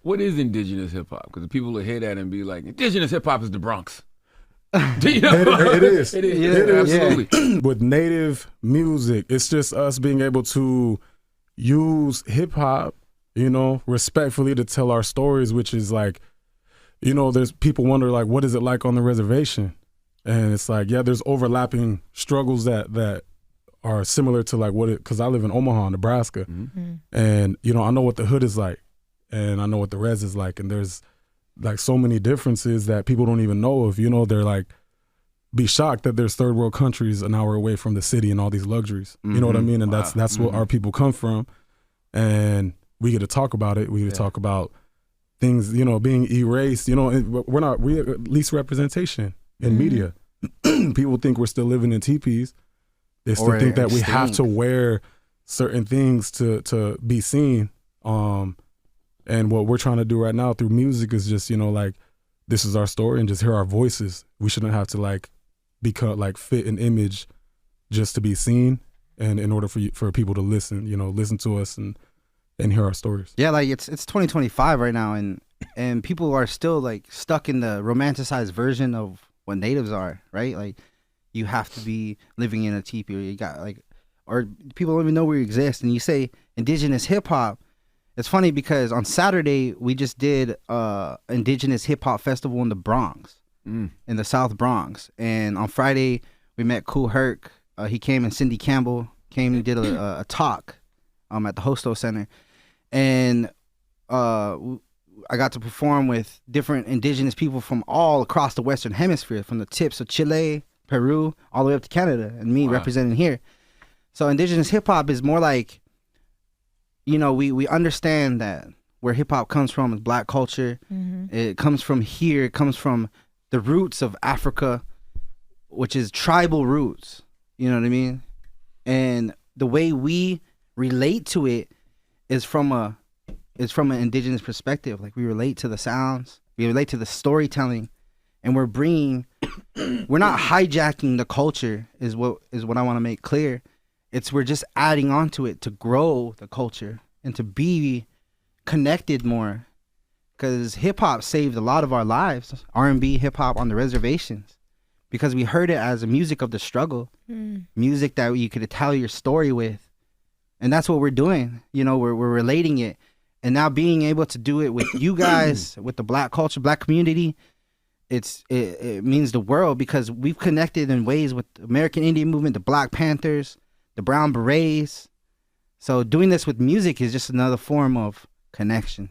What is indigenous hip hop? Because people will hear that and be like, indigenous hip hop is the Bronx. You know? It is. It is. Yeah, It is. Absolutely. With native music, it's just us being able to use hip hop, you know, respectfully to tell our stories, which is like, you know, there's people wonder like, what is it like on the reservation? And it's like, yeah, there's overlapping struggles that are similar to like what it, because I live in Omaha, Nebraska. Mm-hmm. And, you know, I know what the hood is like and I know what the res is like. And there's like so many differences that people don't even know of, you know, they're like, be shocked that there's third world countries an hour away from the city and all these luxuries. You know what I mean? And that's where our people come from. And we get to talk about it. We get to talk about things, you know, being erased, you know, we at least representation in media. People think we're still living in teepees. They still think that we have to wear certain things to be seen. And what we're trying to do right now through music is just, you know, like, this is our story and just hear our voices. We shouldn't have to like become like fit an image just to be seen. And in order for people to listen, you know, listen to us and hear our stories. Yeah, like it's 2025 right now, and people are still like stuck in the romanticized version of what natives are, right? Like you have to be living in a teepee, or you got like, or people don't even know we exist. And you say indigenous hip hop. It's funny because on Saturday we just did indigenous hip hop festival in the Bronx, in the South Bronx, and on Friday we met Kool Herc. He came, and Cindy Campbell came and did a talk at the Hosto Center. And I got to perform with different indigenous people from all across the Western Hemisphere, from the tips of Chile, Peru, all the way up to Canada, and me representing here. So indigenous hip hop is more like, you know, we understand that where hip hop comes from is Black culture. It comes from here. It comes from the roots of Africa, which is tribal roots. You know what I mean? And the way we relate to it is from an indigenous perspective. Like we relate to the sounds, we relate to the storytelling, and we're not hijacking the culture is what I want to make clear. We're just adding on to it to grow the culture and to be connected more, because hip hop saved a lot of our lives, R&B, hip hop on the reservations, because we heard it as a music of the struggle, music that you could tell your story with. And that's what we're doing. You know, we're relating it. And now being able to do it with you guys, with the Black culture, Black community, it means the world, because we've connected in ways with the American Indian movement, the Black Panthers, the Brown Berets. So doing this with music is just another form of connection.